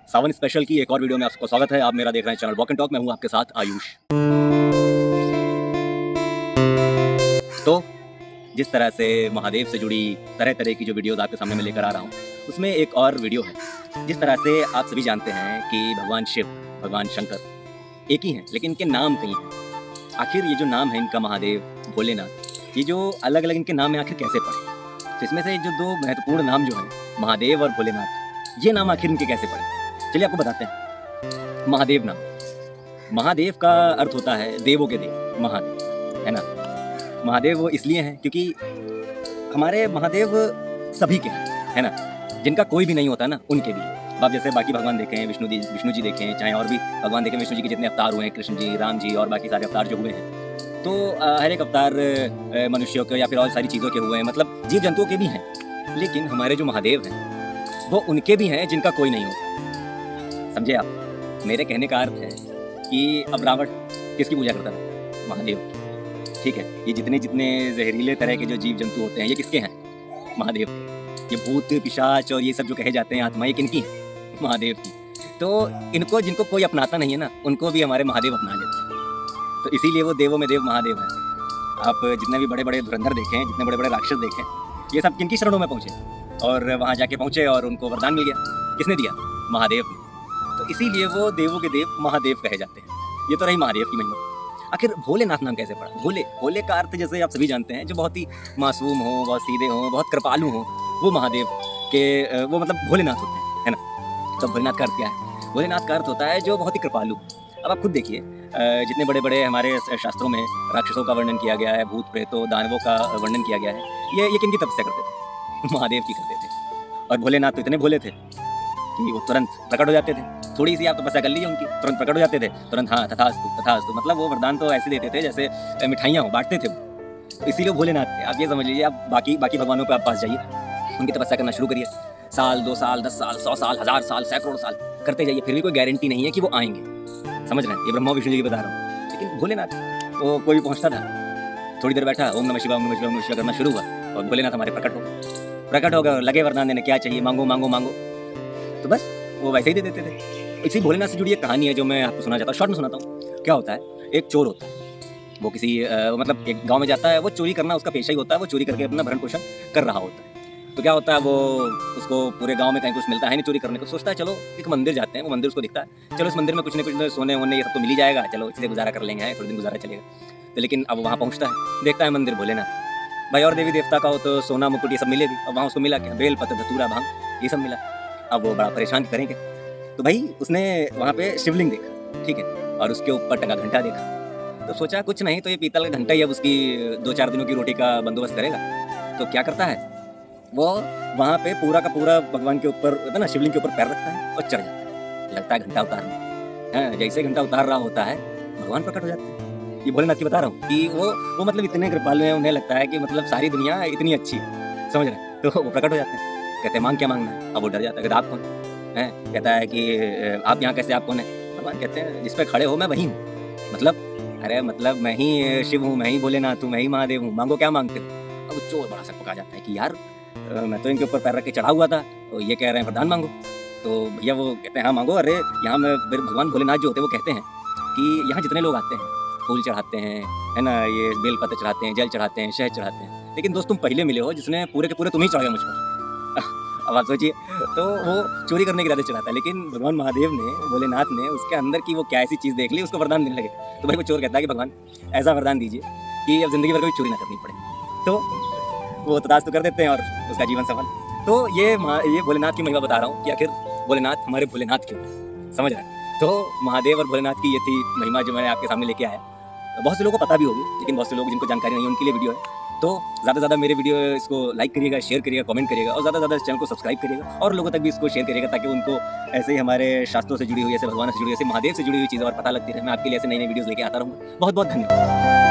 सावन special की एक और वीडियो में आपको स्वागत है। आप मेरा देख रहे हैं चैनल वॉक एंड टॉक। मैं हूं आपके साथ आयुष। तो जिस तरह से महादेव से जुड़ी तरह तरह की जो वीडियोस आपके सामने मैं लेकर आ रहा हूं, उसमें एक और वीडियो है। जिस तरह से आप सभी जानते हैं कि भगवान शिव, भगवान शंकर एक ही हैं, लेकिन इनके नाम कई हैं। आखिर ये जो नाम है इनका, महादेव, भोलेनाथ, ये जो अलग अलग इनके नाम है, आखिर कैसे पड़े? तो इसमें से जो दो महत्वपूर्ण नाम जो हैं, महादेव और भोलेनाथ, ये नाम आखिर इनके कैसे पड़े, चलिए आपको बताते हैं। महादेव नाम, महादेव का अर्थ होता है देवों के देव, महादेव, है ना। महादेव वो इसलिए हैं क्योंकि हमारे महादेव सभी के हैं, है ना। जिनका कोई भी नहीं होता ना, उनके भी। आप जैसे बाकी भगवान देखें, विष्णु जी देखें, चाहे और भी भगवान देखें, विष्णु जी के जितने अवतार हुए हैं, कृष्ण जी, राम जी और बाकी सारे अवतार जो हुए हैं, तो हर एक अवतार मनुष्यों के या फिर और सारी चीज़ों के हुए हैं, मतलब जीव जंतुओं के भी हैं। लेकिन हमारे जो महादेव हैं वो उनके भी हैं जिनका कोई नहीं होता। समझे आप? मेरे कहने का अर्थ है कि अब रावण किसकी पूजा करता था? महादेव, ठीक है। ये जितने जितने जहरीले तरह के जो जीव जंतु होते हैं, ये किसके हैं? महादेव के। ये भूत पिशाच और ये सब जो कहे जाते हैं आत्माएं, किनकी हैं? महादेव की। तो इनको जिनको कोई अपनाता नहीं है ना, उनको भी हमारे महादेव अपना लेते हैं। तो इसीलिए वो देवों में देव महादेव हैं। आप जितने भी बड़े बड़े धुरंधर देखें, जितने बड़े बड़े राक्षस देखें, ये सब किनकी शरणों में पहुँचे और वहाँ जाके पहुँचे और उनको वरदान मिल गया। किसने दिया? महादेव ने। तो इसीलिए वो देवों के देव महादेव कहे जाते हैं। ये तो रही महादेव की महिमा। आखिर भोलेनाथ नाम कैसे पड़ा? भोले का अर्थ जैसे आप सभी जानते हैं, जो बहुत ही मासूम हो, बहुत सीधे हो, बहुत कृपालु हो, वो महादेव के वो मतलब भोलेनाथ होते हैं, है ना। तो भोलेनाथ का अर्थ क्या है? भोलेनाथ का अर्थ होता है जो बहुत ही कृपालु। अब आप खुद देखिए, जितने बड़े बड़े हमारे शास्त्रों में राक्षसों का वर्णन किया गया है, भूत प्रेतों दानवों का वर्णन किया गया है, ये किनकी तपस्या करते थे? महादेव की करते थे। और भोलेनाथ तो इतने भोले थे कि वो तुरंत प्रकट हो जाते थे। थोड़ी सी आप तपस्या कर लीजिए उनकी, तुरंत प्रकट हो जाते थे, तुरंत हाँ तथास्तु। मतलब वो वरदान तो ऐसे देते थे जैसे मिठाइयाँ हो, बांटते थे वो। इसीलिए वो भोलेनाथ थे। आप ये समझ लीजिए, आप बाकी भगवानों पे आप पास जाइए, उनकी तपस्या करना शुरू करिए। साल, 2 साल, 10 साल, 100 साल, 1000 साल, सैकड़ों साल करते जाइए, फिर भी कोई गारंटी नहीं है कि वो आएंगे। समझ रहे हैं? ये ब्रह्मा विष्णु जी की बता रहा हूँ। लेकिन भोलेनाथ, वो कोई पहुँचता था, थोड़ी देर बैठा, ओम नमः शिवाय, ओम नमः शिवाय, ओम नमः शिवाय करना शुरू हुआ और भोलेनाथ हमारे प्रकट हो गए और लगे वरदान देने, क्या चाहिए मांगो मांगो मांगो। तो बस वो वैसे ही दे देते थे। इसी भोलेनाथ से जुड़ी एक कहानी है जो मैं आपको सुना चाहता हूँ, शॉर्ट में सुनाता हूँ। क्या होता है, एक चोर होता है, वो किसी मतलब एक गांव में जाता है। वो चोरी करना उसका पेशा ही होता है। वो चोरी करके अपना भरण पोषण कर रहा होता है। तो क्या होता है, वो उसको पूरे गांव में कहीं कुछ मिलता है नहीं चोरी करने को। सोचता है चलो एक मंदिर जाते हैं। वो मंदिर उसको दिखता है, चलो इस मंदिर में कुछ न कुछ सोने वोने ये सब तो मिल ही जाएगा, चलो इसी से गुजारा कर लेंगे, थोड़े दिन गुजारा चलेगा। तो लेकिन अब वहाँ पहुँचता है, देखता है मंदिर भोलेनाथ भाई, और देवी देवता का हो तो सोना मुकुट ये सब मिले भी। अब वहाँ उसको मिला क्या? बेल पत्र, धतूरा, भांग, ये सब मिला। अब वो बड़ा परेशान करेंगे। तो भाई उसने वहाँ पे शिवलिंग देखा, ठीक है, और उसके ऊपर टंगा घंटा देखा। तो सोचा कुछ नहीं तो ये पीतल का घंटा ही अब उसकी 2-4 दिनों की रोटी का बंदोबस्त करेगा। तो क्या करता है, वो वहाँ पे पूरा का पूरा भगवान के ऊपर ना, शिवलिंग के ऊपर पैर रखता है और चढ़ जाता है। लगता है घंटा उतारने। हाँ, जैसे घंटा उतार रहा होता है, भगवान प्रकट हो जाते हैं। ये भोलेनाथ की बता रहा हूँ कि वो मतलब इतने कृपालु हैं, उन्हें लगता है कि मतलब सारी दुनिया इतनी अच्छी है, समझ रहे हैं। तो वो प्रकट हो जाते हैं, कहते हैं मांग क्या मांगना है। अब वो डर जाता है, कहता आप कौन है? कहता है कि आप यहाँ कैसे, आप कौन है? भगवान कहते हैं जिस पे खड़े हो मैं वही हूँ। मतलब अरे मतलब मैं ही शिव हूँ, मैं ही भोलेनाथ हूँ, मैं ही महादेव हूँ, मांगो क्या मांगते हो? अब वो चोर बड़ा सा पका जाता है कि यार मैं तो इनके ऊपर पैर रख के चढ़ा हुआ था, तो ये कह रहे हैं वरदान मांगो। तो भैया वो कहते हैं हाँ मांगो। अरे यहाँ मैं भगवान भोलेनाथ जो होते हैं वो कहते हैं कि यहाँ जितने लोग आते हैं, फूल चढ़ाते हैं, है ना, ये बेल पत्र चढ़ाते हैं, जल चढ़ाते हैं, शहद चढ़ाते हैं, लेकिन दोस्त तुम पहले मिले हो जिसने पूरे के पूरे तुम ही चढ़ गए मुझ पर। अब आप सोचिए, तो वो चोरी करने की इरादे चढ़ाता है, लेकिन भगवान महादेव ने, भोलेनाथ ने उसके अंदर की वो क्या ऐसी चीज़ देख ली, उसको वरदान देने लगे। तो भाई वो चोर कहता है कि भगवान ऐसा वरदान दीजिए कि अब जिंदगी भर कभी चोरी ना करनी पड़े। तो वो तथास्तु कर देते हैं और उसका जीवन सफल। तो ये भोलेनाथ की महिमा बता रहा हूँ कि आखिर भोलेनाथ हमारे भोलेनाथ क्यों है, समझ रहे हैं। तो महादेव और भोलेनाथ की ये थी महिमा जो मैंने आपके सामने लेके आया। बहुत से लोगों को पता भी होगी, लेकिन बहुत से लोग जिनको जानकारी नहीं है उनके लिए वीडियो है। तो ज़्यादा से ज़्यादा मेरे वीडियो इसको लाइक करिएगा, शेयर करिएगा, कमेंट करिएगा और ज़्यादा से ज़्यादा इस चैनल को सब्सक्राइब करिएगा और लोगों तक भी इसको शेयर करिएगा, ताकि उनको ऐसे ही हमारे शास्त्रों से जुड़ी हुई, ऐसे भगवान से जुड़ी हुई, ऐसे महादेव से जुड़ी हुई चीज़ें और पता लगती रहे। मैं आपके लिए ऐसे नई नई वीडियोज़ लेके आता रहूँगा। बहुत बहुत धन्यवाद।